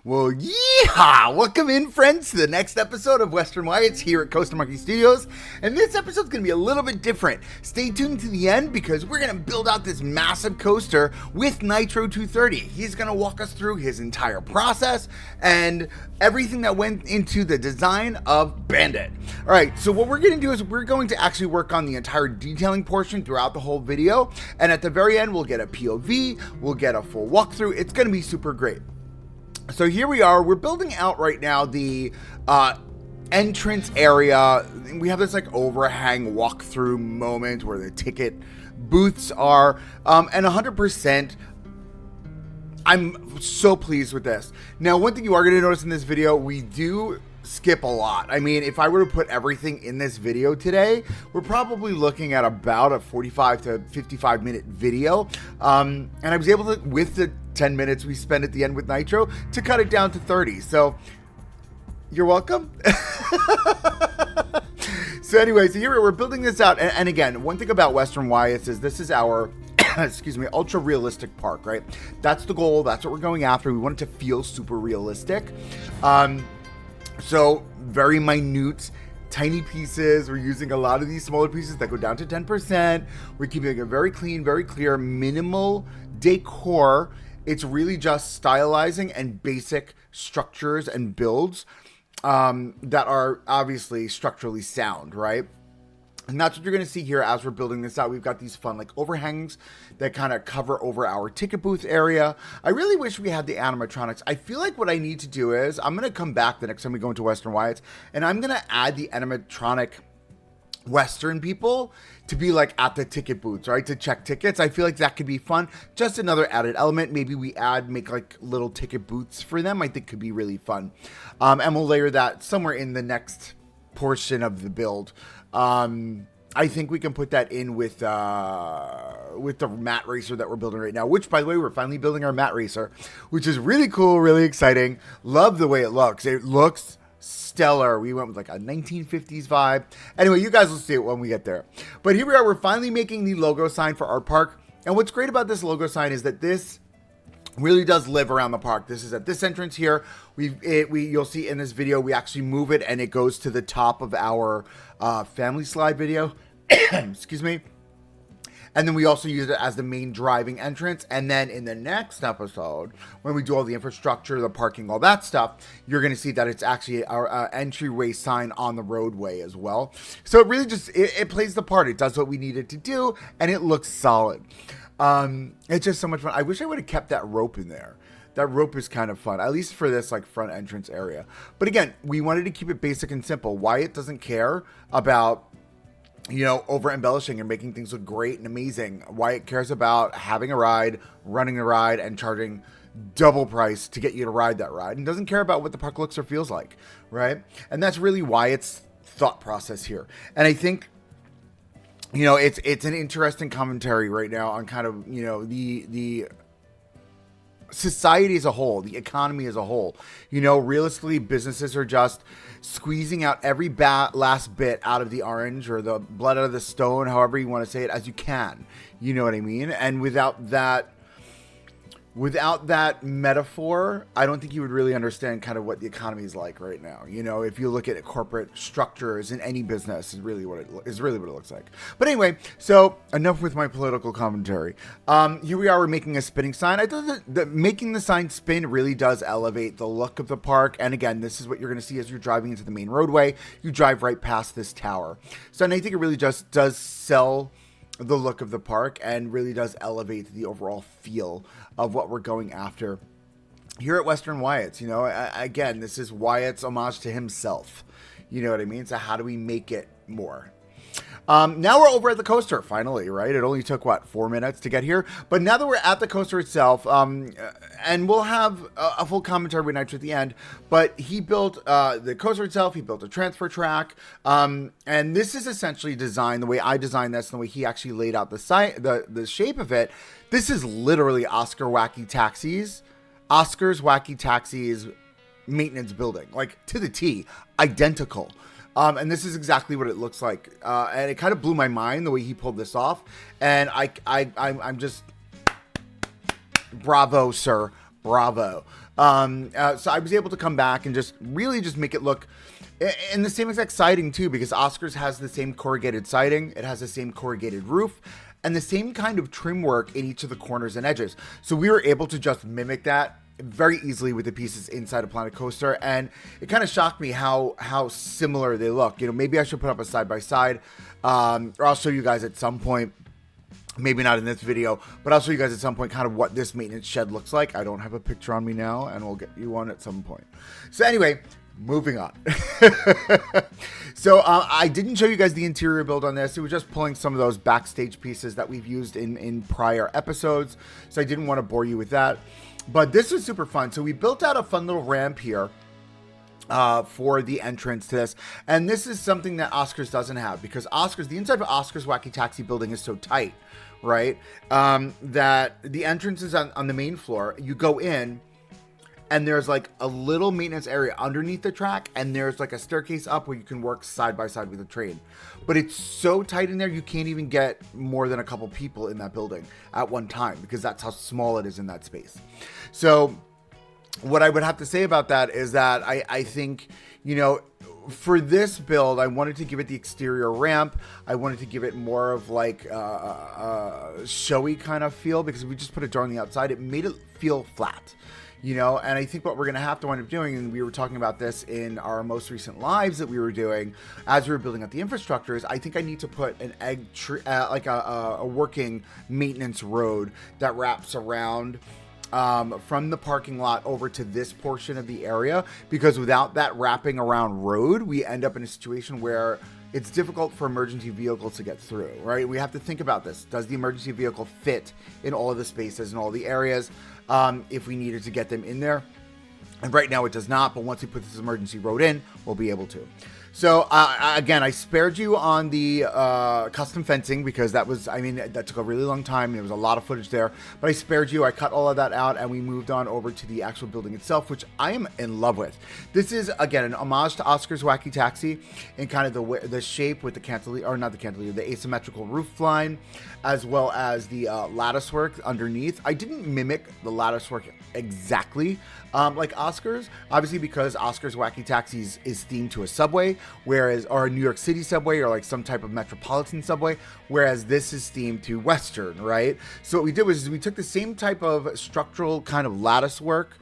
Well, yeehaw! Welcome in, friends, to the next episode of Western Wyatts here at Coaster Monkey Studios. And this episode's going to be a little bit different. Stay tuned to the end because we're going to build out this massive coaster with Nitro 230. He's going to walk us through his entire process and everything that went into the design of Bandit. All right, so what we're going to do is we're going to actually work on the entire detailing portion throughout the whole video. And at the very end, we'll get a POV, we'll get a full walkthrough. It's going to be super great. So here we are, we're building out right now the entrance area. We have this like overhang walkthrough moment where the ticket booths are, and 100%, I'm so pleased with this. Now, one thing you are going to notice in this video, we do skip a lot. I mean, if I were to put everything in this video today, we're probably looking at about a 45 to 55 minute video. And I was able to, with the 10 minutes we spend at the end with Nitro, to cut it down to 30. So you're welcome. So anyway, so here we're building this out. And again, one thing about Western Wyatts is this is our excuse me, ultra realistic park, right? That's the goal. That's what we're going after. We want it to feel super realistic. So very minute, tiny pieces. We're using a lot of these smaller pieces that go down to 10%. We're keeping it very clean, very clear, minimal decor. It's really just stylizing and basic structures and builds that are obviously structurally sound, right? And that's what you're going to see here as we're building this out. We've got these fun like overhangs that kind of cover over our ticket booth area. I really wish we had the animatronics. I feel like what I need to do is I'm going to come back the next time we go into Western Wyatts and I'm going to add the animatronic Western people to be like at the ticket booths, right? To check tickets. I feel like that could be fun. Just another added element. Maybe we make like little ticket booths for them. I think could be really fun. And we'll layer that somewhere in the next portion of the build. I think we can put that in with the mat racer that we're building right now, which, by the way, we're finally building our mat racer, which is really cool, really exciting. Love the way it looks. It looks stellar. We went with like a 1950s vibe. Anyway, you guys will see it when we get there. But here we are. We're finally making the logo sign for our park. And what's great about this logo sign is that this really does live around the park. This is at this entrance here. You'll see in this video, we actually move it and it goes to the top of our family slide video. Excuse me. And then we also use it as the main driving entrance. And then in the next episode, when we do all the infrastructure, the parking, all that stuff, you're going to see that it's actually our entryway sign on the roadway as well. So it really just, it plays the part. It does what we need it to do, and it looks solid. It's just so much fun. I wish I would have kept that rope in there. That rope is kind of fun, at least for this like front entrance area. But again, we wanted to keep it basic and simple. Wyatt doesn't care about, you know, over embellishing and making things look great and amazing. Wyatt cares about having a ride, running the ride, and charging double price to get you to ride that ride, and doesn't care about what the park looks or feels like, right? And that's really Wyatt's thought process here. And I think, you know, it's an interesting commentary right now on kind of, you know, the society as a whole, the economy as a whole. You know, realistically, businesses are just squeezing out every last bit out of the orange or the blood out of the stone, however you want to say it, as you can. You know what I mean? And without that metaphor, I don't think you would really understand kind of what the economy is like right now. You know, if you look at corporate structures in any business, is really what it looks like. But anyway, so enough with my political commentary. Here we are. We're making a spinning sign. I thought that making the sign spin really does elevate the look of the park. And again, this is what you're going to see as you're driving into the main roadway. You drive right past this tower. So, and I think it really just does sell the look of the park and really does elevate the overall feel of what we're going after here at Western Wyatts. You know, again, this is Wyatt's homage to himself. You know what I mean? So how do we make it more? Now we're over at the coaster, finally, right? It only took, 4 minutes to get here? But now that we're at the coaster itself, and we'll have a full commentary with Nitro at the end, but he built the coaster itself, he built a transfer track, and this is essentially designed, the way I designed this, and the way he actually laid out the shape of it. This is literally Oscar's Wacky Taxis maintenance building, like to the T, identical. And this is exactly what it looks like. And it kind of blew my mind the way he pulled this off. And I'm just, bravo, sir. Bravo. So I was able to come back and just really just make it look in the same exact siding too, because Oscars has the same corrugated siding, it has the same corrugated roof, and the same kind of trim work in each of the corners and edges. So we were able to just mimic that very easily with the pieces inside of Planet Coaster, and it kind of shocked me how similar they look. You know, maybe I should put up a side by side, or I'll show you guys at some point. Maybe not in this video, but I'll show you guys at some point kind of what this maintenance shed looks like. I don't have a picture on me now, and we'll get you one at some point. So anyway, moving on. So I didn't show you guys the interior build on this. It was just pulling some of those backstage pieces that we've used in prior episodes. So I didn't want to bore you with that. But this was super fun. So we built out a fun little ramp here for the entrance to this. And this is something that Oscars doesn't have, because Oscars, the inside of Oscars Wacky Taxi building is so tight, right? That the entrance is on the main floor. You go in, and there's like a little maintenance area underneath the track, and there's like a staircase up where you can work side by side with the train. But it's so tight in there, you can't even get more than a couple people in that building at one time, because that's how small it is in that space. So what I would have to say about that is that I think, you know, for this build, I wanted to give it the exterior ramp. I wanted to give it more of like a showy kind of feel, because if we just put a door on the outside, it made it feel flat. You know, and I think what we're going to have to wind up doing, and we were talking about this in our most recent lives that we were doing as we were building out the infrastructure, is I think I need to put an egg tree, like a working maintenance road that wraps around from the parking lot over to this portion of the area, because without that wrapping around road, we end up in a situation where it's difficult for emergency vehicles to get through, right? We have to think about this. Does the emergency vehicle fit in all of the spaces and all the areas if we needed to get them in there? And right now it does not, but once we put this emergency road in, we'll be able to. So again, I spared you on the custom fencing, because that was, I mean, that took a really long time. There was a lot of footage there, but I spared you. I cut all of that out, and we moved on over to the actual building itself, which I am in love with. This is, again, an homage to Oscar's Wacky Taxi in kind of the shape with the cantilever, or not the cantilever, the asymmetrical roof line, as well as the lattice work underneath. I didn't mimic the lattice work exactly like Oscars, obviously, because Oscars Wacky Taxis is themed to a subway, whereas, or a New York City subway, or like some type of metropolitan subway, whereas this is themed to Western, right? So what we did was we took the same type of structural kind of lattice work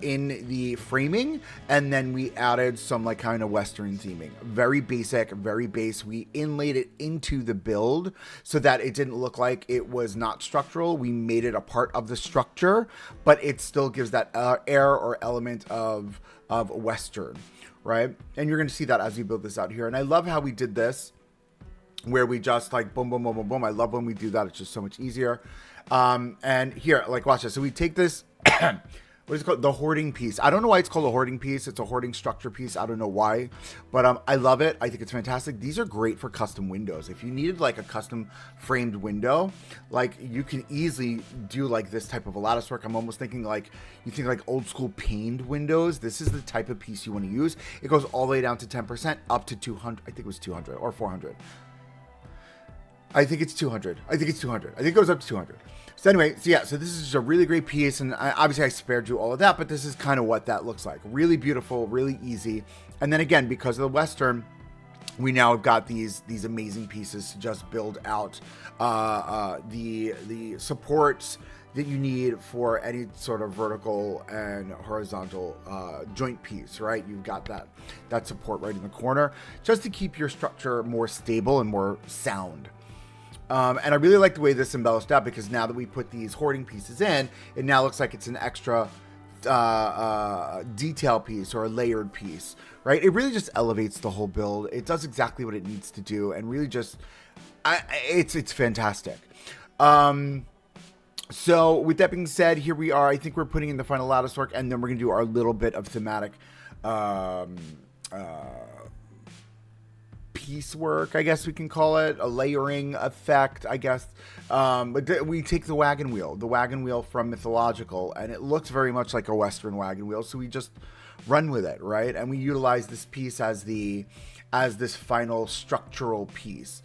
in the framing, and then we added some like kind of Western theming. Very basic, very base. We inlaid it into the build so that it didn't look like it was not structural. We made it a part of the structure, but it still gives that air or element of Western, right? And you're going to see that as we build this out here. And I love how we did this, where we just like boom, boom, boom, boom, boom. I love when we do that. It's just so much easier. And here, like, watch this. So we take this what is it called? The hoarding piece. I don't know why it's called a hoarding piece. It's a hoarding structure piece. I don't know why, but I love it. I think it's fantastic. These are great for custom windows. If you needed like a custom framed window, like you can easily do like this type of a lattice work. I'm almost thinking like, you think like old school paned windows. This is the type of piece you want to use. It goes all the way down to 10%, up to 200. I think it was 200 or 400. I think it's 200. I think it goes up to 200. So anyway, so yeah, so this is just a really great piece, and obviously I spared you all of that, but this is kind of what that looks like. Really beautiful, really easy. And then again, because of the Western, we now have got these amazing pieces to just build out the supports that you need for any sort of vertical and horizontal joint piece, right? You've got that support right in the corner, just to keep your structure more stable and more sound. And I really like the way this embellished out, because now that we put these hoarding pieces in, it now looks like it's an extra detail piece or a layered piece, right? It really just elevates the whole build. It does exactly what it needs to do, and really just, it's fantastic. So with that being said, here we are. I think we're putting in the final lattice work, and then we're going to do our little bit of thematic piecework, I guess we can call it, a layering effect, I guess. But we take the wagon wheel from Mythological, and it looks very much like a Western wagon wheel, so we just run with it, right? And we utilize this piece as this final structural piece.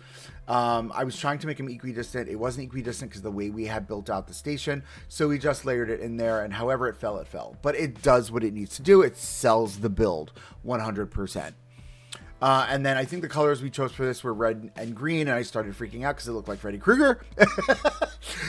I was trying to make them equidistant. It wasn't equidistant because the way we had built out the station, so we just layered it in there, and however it fell, it fell. But it does what it needs to do. It sells the build 100%. And then I think the colors we chose for this were red and green, and I started freaking out because it looked like Freddy Krueger.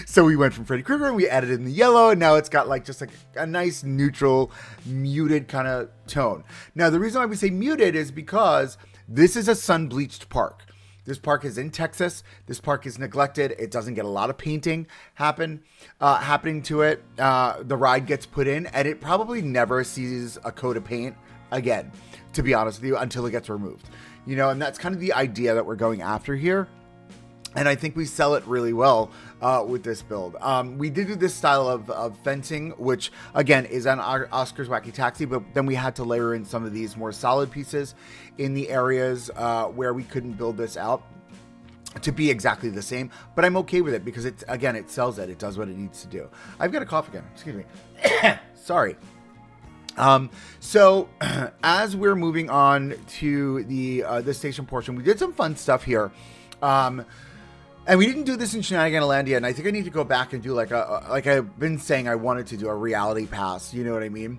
So we went from Freddy Krueger and we added in the yellow, and now it's got like just like a nice neutral, muted kind of tone. Now, the reason why we say muted is because this is a sun-bleached park. This park is in Texas. This park is neglected. It doesn't get a lot of painting happening to it. The ride gets put in, and it probably never sees a coat of paint again, to be honest with you, until it gets removed. You know, and that's kind of the idea that we're going after here. And I think we sell it really well with this build. We did do this style of fencing, which, again, is on Oscar's Wacky Taxi, but then we had to layer in some of these more solid pieces in the areas where we couldn't build this out to be exactly the same. But I'm okay with it because, it sells it. It does what it needs to do. I've got a cough again. Excuse me. Sorry. So as we're moving on to the station portion, we did some fun stuff here. And we didn't do this in Shenaniganlandia, and I think I need to go back and do like I've been saying I wanted to do a reality pass, you know what I mean?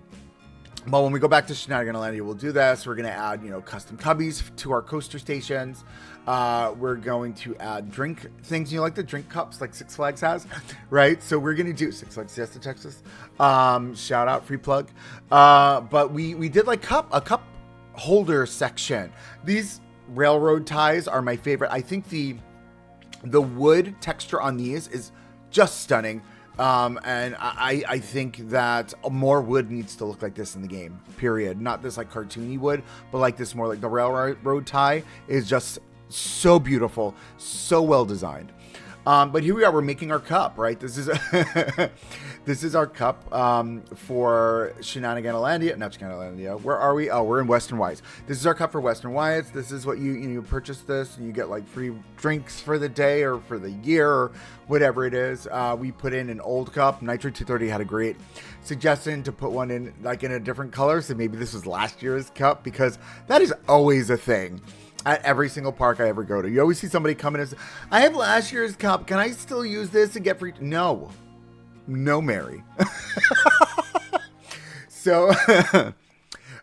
But when we go back to Shenaniganlandia, we'll do this. We're going to add, custom cubbies to our coaster stations. We're going to add drink things, like the drink cups like Six Flags has, right? So we're going to do Six Flags Siesta, Texas. Shout out, free plug. But we did like a cup holder section. These railroad ties are my favorite. I think the wood texture on these is just stunning. And I think that more wood needs to look like this in the game, period. Not this like cartoony wood, but like this more like the railroad tie is just so beautiful, so well designed. But here we are, we're making our cup, right? This is this is our cup for Shenaniganlandia, not Shenaniganlandia. Where are we? Oh, we're in Western Wyatts. This is our cup for Western Wyatts. This is what you purchase this and you get like free drinks for the day or for the year or whatever it is. We put in an old cup. Nitro 230 had a great suggestion to put one in like in a different color. So maybe this was last year's cup, because that is always a thing. At every single park I ever go to, you always see somebody come in and say, I have last year's cup. Can I still use this and get free? No, Mary. So,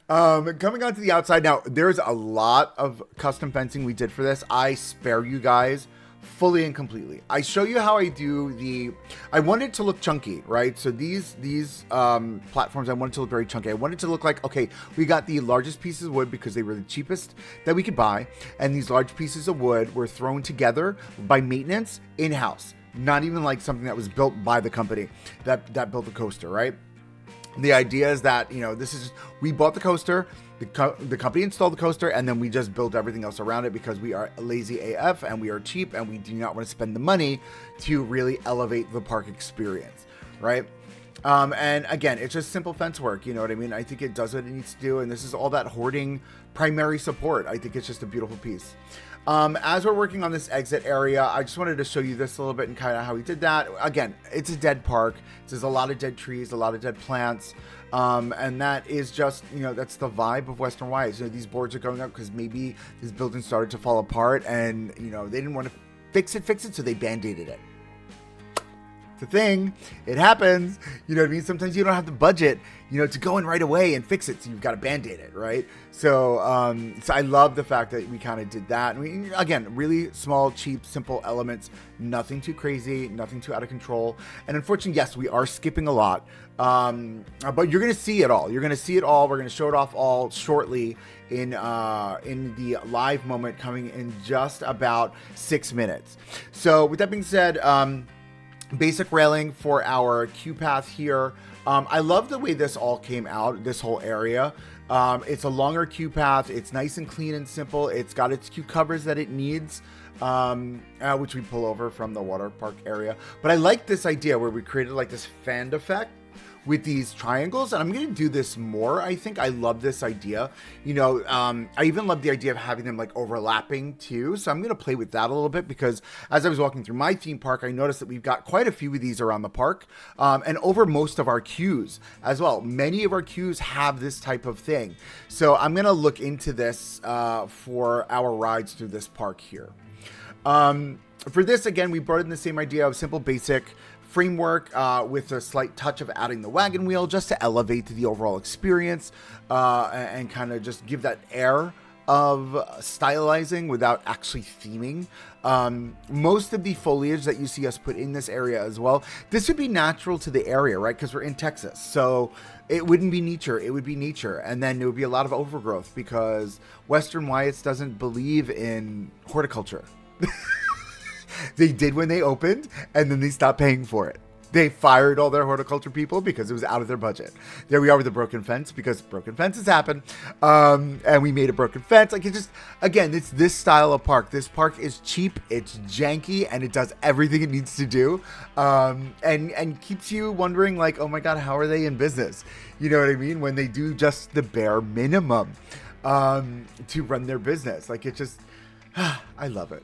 coming on to the outside now, there's a lot of custom fencing we did for this. I spare you guys fully and completely. I show you how I do I want it to look chunky, right? So these platforms, I want it to look very chunky. I want it to look like, okay, we got the largest pieces of wood because they were the cheapest that we could buy. And these large pieces of wood were thrown together by maintenance in-house. Not even like something that was built by the company that built the coaster, right? The idea is that, we bought the coaster, the company installed the coaster, and then we just built everything else around it because we are lazy AF and we are cheap and we do not want to spend the money to really elevate the park experience, right? And again, it's just simple fence work, you know what I mean? I think it does what it needs to do, and this is all that hoarding primary support. I think it's just a beautiful piece. As we're working on this exit area, I just wanted to show you this a little bit and kind of how we did that. Again, it's a dead park. There's a lot of dead trees, a lot of dead plants. And that is just, that's the vibe of Western Wyatts. These boards are going up because maybe this building started to fall apart and, they didn't want to fix it, so they band-aided it. It's a thing. It happens. You know what I mean? Sometimes you don't have the budget, to go in right away and fix it. So you've got to band-aid it, right? So I love the fact that we kind of did that. And again, really small, cheap, simple elements. Nothing too crazy, nothing too out of control. And unfortunately, yes, we are skipping a lot. But you're going to see it all. You're going to see it all. We're going to show it off all shortly in the live moment coming in just about 6 minutes. So with that being said, basic railing for our queue path here. I love the way this all came out, this whole area. It's a longer queue path. It's nice and clean and simple. It's got its queue covers that it needs, which we pull over from the water park area. But I like this idea where we created like this fan effect with these triangles, and I'm going to do this more. I think I love this idea. I even love the idea of having them like overlapping too. So I'm going to play with that a little bit, because as I was walking through my theme park, I noticed that we've got quite a few of these around the park, and over most of our queues as well. Many of our queues have this type of thing. So I'm going to look into this for our rides through this park here. For this, again, we brought in the same idea of simple, basic framework with a slight touch of adding the wagon wheel just to elevate the overall experience and kind of just give that air of stylizing without actually theming. Most of the foliage that you see us put in this area as well, this would be natural to the area, right? Because we're in Texas. So it wouldn't be nature. It would be nature. And then there would be a lot of overgrowth because Western Wyatts doesn't believe in horticulture. They did when they opened, and then they stopped paying for it. They fired all their horticulture people because it was out of their budget. There we are with a broken fence, because broken fences happen. And we made a broken fence. Like, it just, again, it's this style of park. This park is cheap, it's janky, and it does everything it needs to do. And keeps you wondering, like, oh my God, how are they in business? You know what I mean? When they do just the bare minimum to run their business. Like, it just... I love it.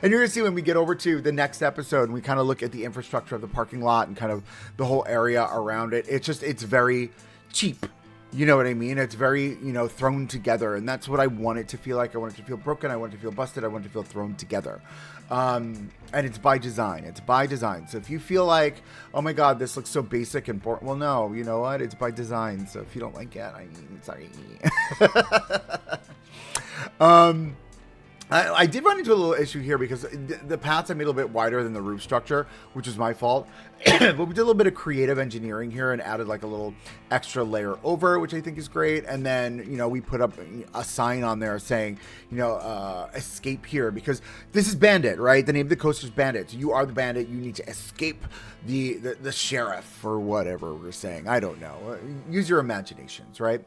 And you're going to see when we get over to the next episode and we kind of look at the infrastructure of the parking lot and kind of the whole area around it. It's very cheap. You know what I mean? It's very, thrown together. And that's what I want it to feel like. I want it to feel broken. I want it to feel busted. I want it to feel thrown together. And it's by design. It's by design. So if you feel like, oh my God, this looks so basic and boring. Well, no, you know what? It's by design. So if you don't like it, sorry. I did run into a little issue here because the paths I made a little bit wider than the roof structure, which is my fault. But we did a little bit of creative engineering here and added like a little extra layer over, which I think is great. And then, we put up a sign on there saying, escape here, because this is Bandit, right? The name of the coaster is Bandit. You are the bandit. You need to escape the sheriff or whatever we're saying. I don't know. Use your imaginations, right?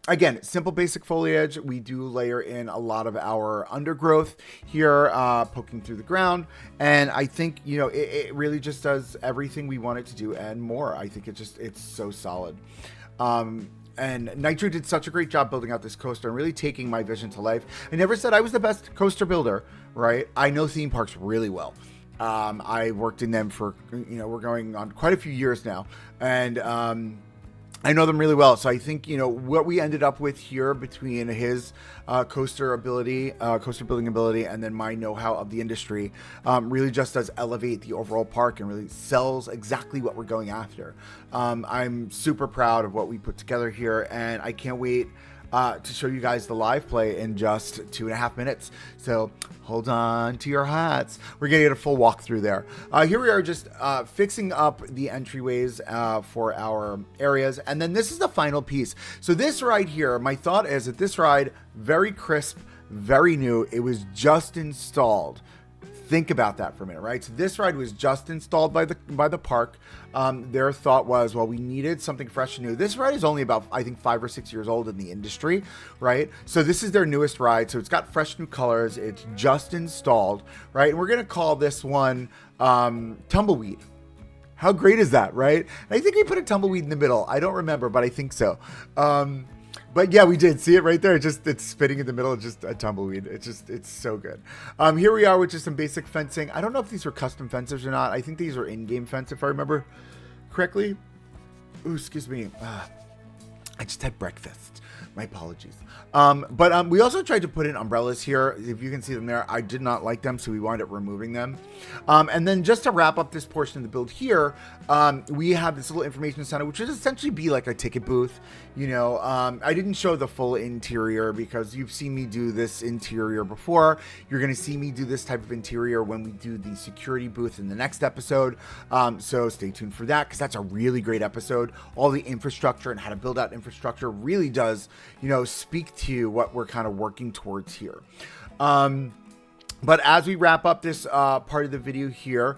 Again, simple basic foliage. We do layer in a lot of our undergrowth here, poking through the ground. And I think, it really just does everything we want it to do and more. I think it's so solid. And Nitro did such a great job building out this coaster and really taking my vision to life. I never said I was the best coaster builder, right? I know theme parks really well. I worked in them for, we're going on quite a few years now. And, I know them really well. So I think, what we ended up with here between his coaster building ability, and then my know-how of the industry really just does elevate the overall park and really sells exactly what we're going after. I'm super proud of what we put together here, and I can't wait to show you guys the live play in just 2.5 minutes. So hold on to your hats. We're going to get a full walkthrough there. Here we are just fixing up the entryways for our areas. And then this is the final piece. So this ride here, my thought is that this ride, very crisp, very new. It was just installed. Think about that for a minute, right? So this ride was just installed by the park. Their thought was, well, we needed something fresh and new. This ride is only about, I think, 5 or 6 years old in the industry, right? So this is their newest ride. So it's got fresh new colors. It's just installed, right? And we're going to call this one Tumbleweed. How great is that, right? And I think we put a tumbleweed in the middle. I don't remember, but I think so. But yeah, we did see it right there. It's spinning in the middle of just a tumbleweed. It's so good. Here we are with just some basic fencing. I don't know if these are custom fences or not. I think these are in-game fence, if I remember correctly. Ooh, excuse me. I just had breakfast. My apologies. But we also tried to put in umbrellas here. If you can see them there, I did not like them, so we wound up removing them. And then just to wrap up this portion of the build here, we have this little information center, which would essentially be like a ticket booth. I didn't show the full interior because you've seen me do this interior before. You're going to see me do this type of interior when we do the security booth in the next episode. So stay tuned for that, because that's a really great episode. All the infrastructure and how to build out infrastructure really does, speak to what we're kind of working towards here. But as we wrap up this part of the video here,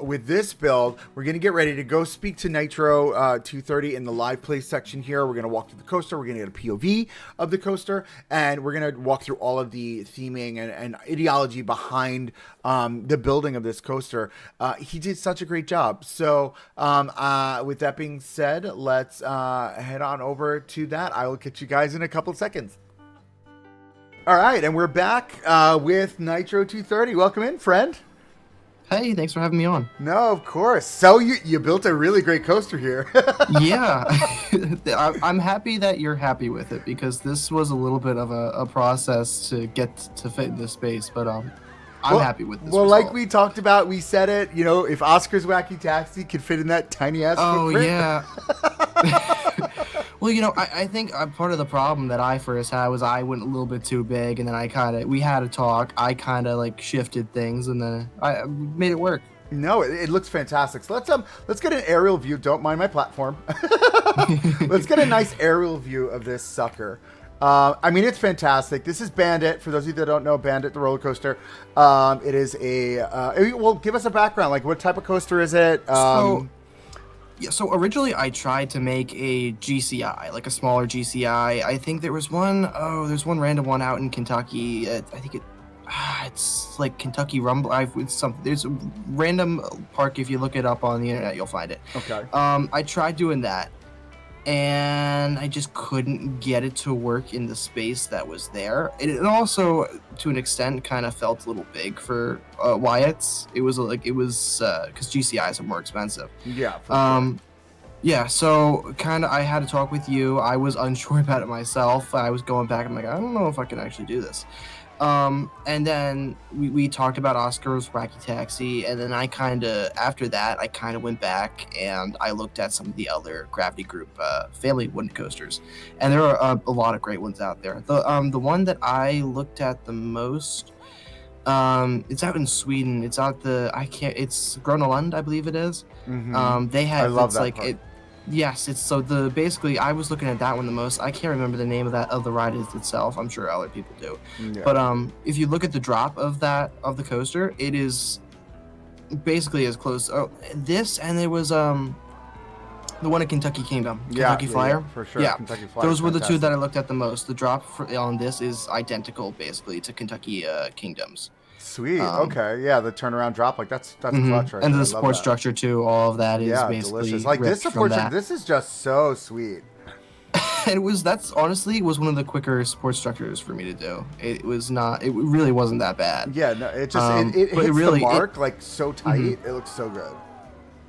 with this build, we're going to get ready to go speak to Nitro 230 in the live play section here. We're going to walk through the coaster. We're going to get a POV of the coaster, and we're going to walk through all of the theming and ideology behind the building of this coaster. He did such a great job. So with that being said, let's head on over to that. I will catch you guys in a couple of seconds. All right, and we're back with Nitro 230. Welcome in, friend. Hey, thanks for having me on. No, of course. So you built a really great coaster here. Yeah, I'm happy that you're happy with it, because this was a little bit of a process to get to fit in this space, but I'm happy with this result. Like we talked about, we said it, if Oscar's Wacky Taxi could fit in that tiny ass footprint. Yeah. Well, I think part of the problem that I first had was I went a little bit too big, and then we had a talk. I kind of like shifted things, and then I made it work. No, it looks fantastic. So let's get an aerial view. Don't mind my platform. Let's get a nice aerial view of this sucker. I mean, it's fantastic. This is Bandit. For those of you that don't know, Bandit, the roller coaster. It is well, give us a background. Like, what type of coaster is it? So originally I tried to make a GCI, like a smaller GCI. I think there's one random one out in Kentucky. I think it's like Kentucky Rumble. There's a random park. If you look it up on the internet, you'll find it. Okay. I tried doing that, and I just couldn't get it to work in the space that was there. It also, to an extent, kind of felt a little big for Wyatts. It was because GCIs are more expensive. Yeah. Sure. Yeah. So kind of, I had to talk with you. I was unsure about it myself. I was going back. I'm like, I don't know if I can actually do this. And then we talked about Oscar's Wacky Taxi, and then after that, I kind of went back and I looked at some of the other Gravity Group Family Woodie coasters, and there are a lot of great ones out there. The one that I looked at the most, it's out in Sweden. It's it's Gröna Lund, I believe it is. Mm-hmm. They have, I love it's that like part. it. Yes, basically I was looking at that one the most. I can't remember the name of the ride itself. I'm sure other people do. Yeah. But if you look at the drop of the coaster, it is basically as close. Oh, this, and there was the one at Kentucky Kingdom, Kentucky Flyer. Yeah, for sure. Yeah, Kentucky Flyer. those were the two that I looked at the most. The drop on this is identical, basically, to Kentucky Kingdoms. Sweet. Okay. Yeah, the turnaround drop, like that's clutch right And there. the support structure too. All of that is basically delicious. Like this support structure, this is just so sweet. That's honestly was one of the quicker support structures for me to do. It really wasn't that bad. Yeah, no, it just it hits the mark like so tight. Mm-hmm. It looks so good.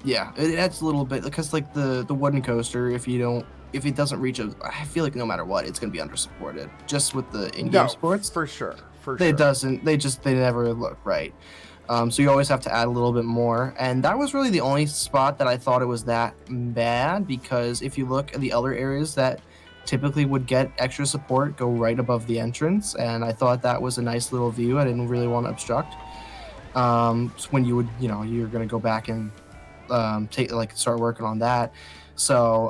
Yeah, it adds a little bit, because like the wooden coaster, if it doesn't reach I feel like no matter what, it's gonna be under supported. Just with the in-game sports, for sure. They never look right. So you always have to add a little bit more, and that was really the only spot that I thought it was that bad, because if you look at the other areas that typically would get extra support, go right above the entrance, and I thought that was a nice little view. I didn't really want to obstruct. So when you would, you're gonna go back and start working on that. So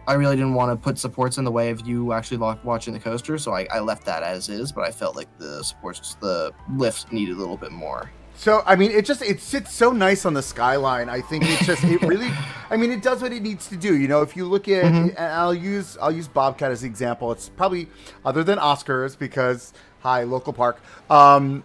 I really didn't want to put supports in the way of you actually watching the coaster, so I left that as is, but I felt like the lift needed a little bit more. So, I mean, it sits so nice on the skyline. I think it really, I mean, it does what it needs to do. If you look at, and I'll use Bobcat as an example. It's probably, other than Oscars, because local park. But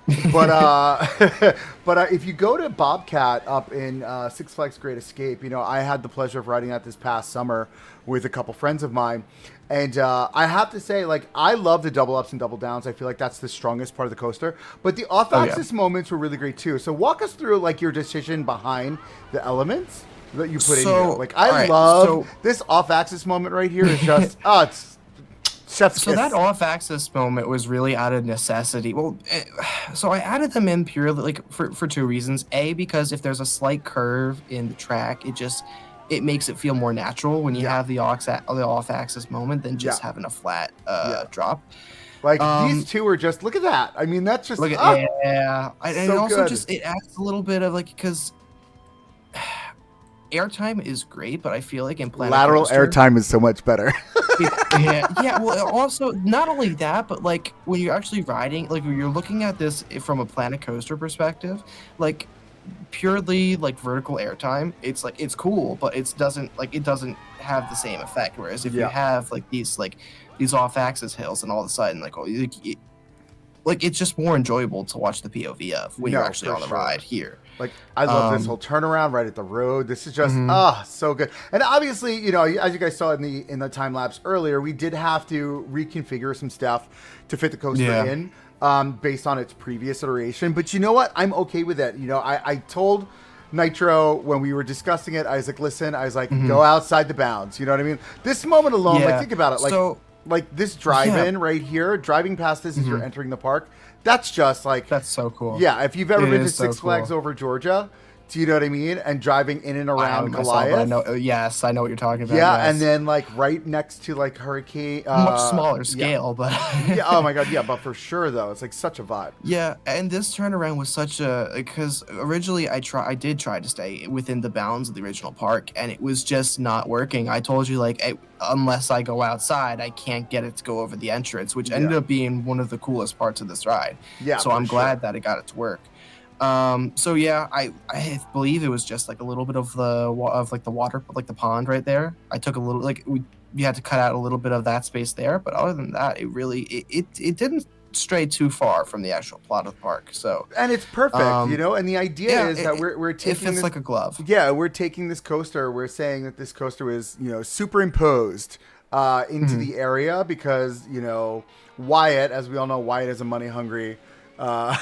if you go to Bobcat up in Six Flags Great Escape, I had the pleasure of riding that this past summer with a couple friends of mine. And I have to say, like, I love the double ups and double downs. I feel like that's the strongest part of the coaster. But the off-axis moments were really great, too. So walk us through, like, your decision behind the elements that you put in here. Like, I love this off-axis moment right here. Is just, it's chef's kiss. That off-axis moment was really out of necessity. Well, so I added them in purely, like, for two reasons. A, because if there's a slight curve in the track, it makes it feel more natural when you have the off-axis moment than just having a flat drop. Like, these two are just, look at that. I mean, that's just, and also good. Just, it adds a little bit of, like, because airtime is great, but I feel like in Planet lateral Coaster, airtime is so much better. Yeah. Well, also not only that, but like when you're actually riding, like when you're looking at this from a Planet Coaster perspective, like purely like vertical airtime, it's like it's cool, but it doesn't have the same effect. Whereas if you Yeah. have these off-axis hills, and all of a sudden it's just more enjoyable to watch the POV of when you're No, actually for on the sure. ride here. Like, I love this Um, whole turnaround right at the road. This is just mhm. so good. And obviously, you know, as you guys saw in the time lapse earlier, we did have to reconfigure some stuff to fit the coaster Yeah. in, based on its previous iteration. But you know what? I'm okay with it. You know, I told Nitro when we were discussing it, I was like, listen, I was like, Mhm. go outside the bounds. You know what I mean? This moment alone, like, Yeah. think about it, So like this drive-in right here, driving past this as you're Mhm. entering the park. That's just like, That's so cool. yeah, if you've ever It been to is so Six Flags cool. over Georgia, do you know what I mean? And driving in and I around haven't myself, but I know. Goliath. Yes, I know what you're talking about. Yeah, and Yes, then like right next to like Hurricane. much smaller Yeah. scale, but Yeah. Oh my God. Yeah, but for sure though, it's like such a vibe. yeah. And this turnaround was such a because originally I did try to stay within the bounds of the original park, and it was just not working. I told you like unless I go outside, I can't get it to go over the entrance, which ended Yeah. up being one of the coolest parts of this ride. Yeah. So for I'm sure. glad that it got it to work. So yeah, I believe it was just like a little bit of the water, like the pond right there. I took a little we had to cut out a little bit of that space there, but other than that, it didn't stray too far from the actual plot of the park. So And it's perfect, you um, know. And the idea yeah, is that we're it taking fits this, like a glove. yeah, we're taking this coaster. We're saying that this coaster was, you know, superimposed into Mhm. the area because, you know, Wyatt, as we all know, Wyatt is a money hungry, uh,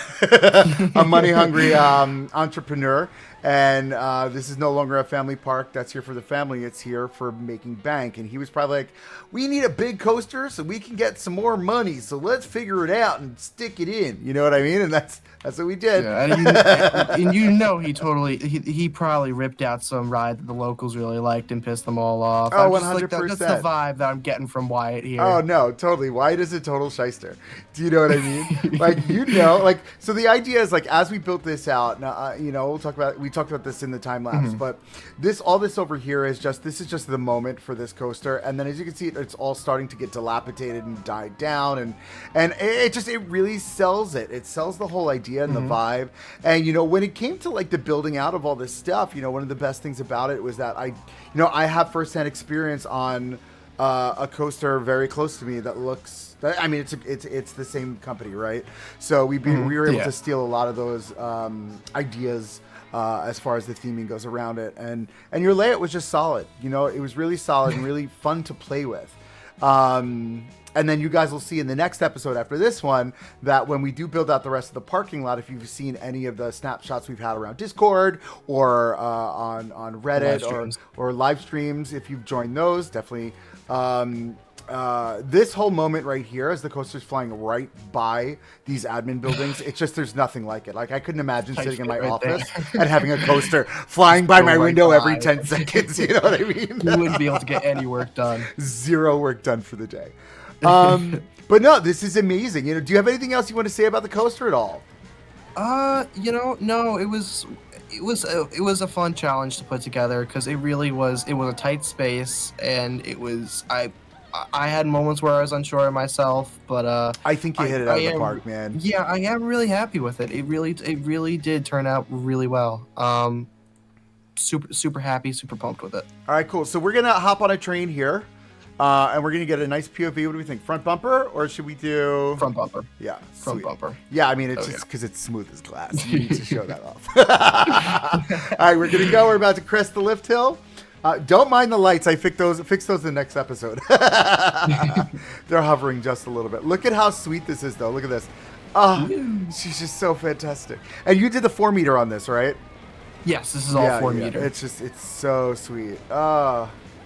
a money hungry entrepreneur, and this is no longer a family park that's here for the family. It's here for making bank. And he was probably like, "We need a big coaster so we can get some more money. So let's figure it out and stick it in." You know what I mean? And that's what we did. Yeah, and he probably ripped out some ride that the locals really liked and pissed them all off. Oh, I'm just like that's the 100%. vibe that I'm getting from Wyatt here. Oh no, totally. Wyatt is a total shyster. Do you know what I mean? Like, you know, like, so the idea is like, as we built this out, now, you know, we talked about this in the time lapse, but all this over here is just the moment for this coaster, and then as you can see, it's all starting to get dilapidated and died down, and it really sells it. It sells the whole idea and the vibe. And you know, when it came to like the building out of all this stuff, you know, one of the best things about it was that I have firsthand experience on a coaster very close to me that looks. I mean, it's the same company, right? So we were able to steal a lot of those ideas as far as the theming goes around it, and your layout was just solid. You know, it was really solid and really fun to play with. And then you guys will see in the next episode after this one that when we do build out the rest of the parking lot, if you've seen any of the snapshots we've had around Discord or on Reddit or live streams, if you've joined those, definitely. This whole moment right here as the coaster's flying right by these admin buildings, it's just, there's nothing like it. Like, I couldn't imagine sitting in my office and having a coaster flying by my window every 10 seconds. You know what I mean? You wouldn't be able to get any work done. Zero work done for the day. But no, this is amazing. You know, do you have anything else you want to say about the coaster at all? No, it was a fun challenge to put together because it was a tight space, and I had moments where I was unsure of myself, but I think you hit it out of the park, man. Yeah, I am really happy with it. It really did turn out really well. Super happy, super pumped with it. All right, cool. So we're gonna hop on a train here. And we're going to get a nice POV. What do we think? Front bumper, or should we do... Front bumper. Yeah. Front sweet. bumper. Yeah, I mean, it's just because it's smooth as glass. You need to show that off. All right, we're going to go. We're about to crest the lift hill. Don't mind the lights. I fix those in the next episode. They're hovering just a little bit. Look at how sweet this is, though. Look at this. Oh, she's just so fantastic. And you did the 4 meter on this, right? Yes, this is all 4 meter. It's so sweet.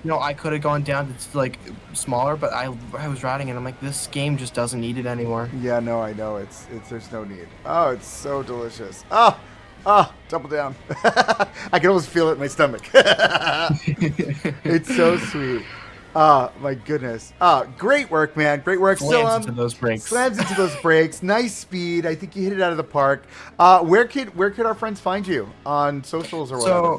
You know, I could have gone down to like smaller, but I was riding and I'm like, this game just doesn't need it anymore. Yeah, no, I know. It's there's no need. Oh, it's so delicious. Double down. I can almost feel it in my stomach. It's so sweet. Oh, my goodness. Great work, man. Great work. Slams into those brakes. Slams into those brakes. Nice speed. I think you hit it out of the park. Where could our friends find you on socials or whatever?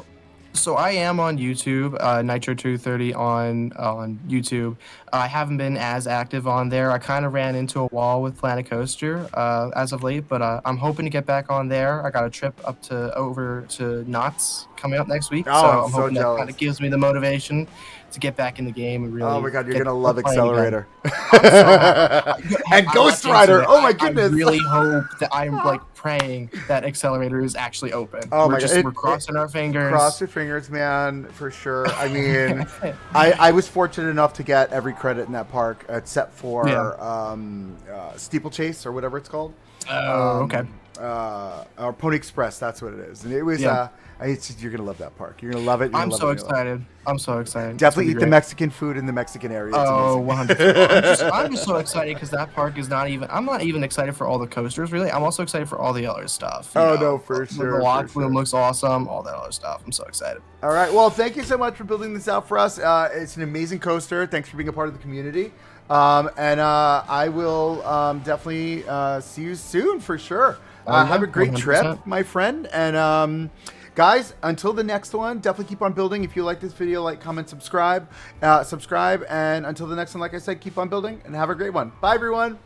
So I am on YouTube, Nitro230 on YouTube. I haven't been as active on there. I kind of ran into a wall with Planet Coaster as of late, but I'm hoping to get back on there. I got a trip over to Knott's coming up next week, Oh, so I'm I'm so hoping that kind jealous. of gives me the motivation to get back in the game and Oh really my god, you're get gonna love playing again. Accelerator. I'm so happy. And I'm Ghost not Rider. jinxing it. Oh my I goodness. really hope that I'm like praying that Accelerator is actually open. Oh my god. We're crossing our fingers. Cross your fingers, man, for sure. I mean, I was fortunate enough to get every credit in that park except for Steeplechase or whatever it's called. Oh, okay. Or Pony Express, that's what it is. And it was, you're going to love that park. You're going to love it. I'm so excited. I'm so excited. Definitely eat the Mexican food in the Mexican area. It's Oh, amazing. 100%. I'm just so excited because that park is I'm not even excited for all the coasters, really. I'm also excited for all the other stuff. No, for sure. The lock room looks awesome, all that other stuff. I'm so excited. All right. Well, thank you so much for building this out for us. It's an amazing coaster. Thanks for being a part of the community. I will definitely see you soon for sure. Have a great 100%. trip, my friend. And guys, until the next one, definitely keep on building. If you like this video, like, comment, subscribe. And until the next one, like I said, keep on building and have a great one. Bye, everyone.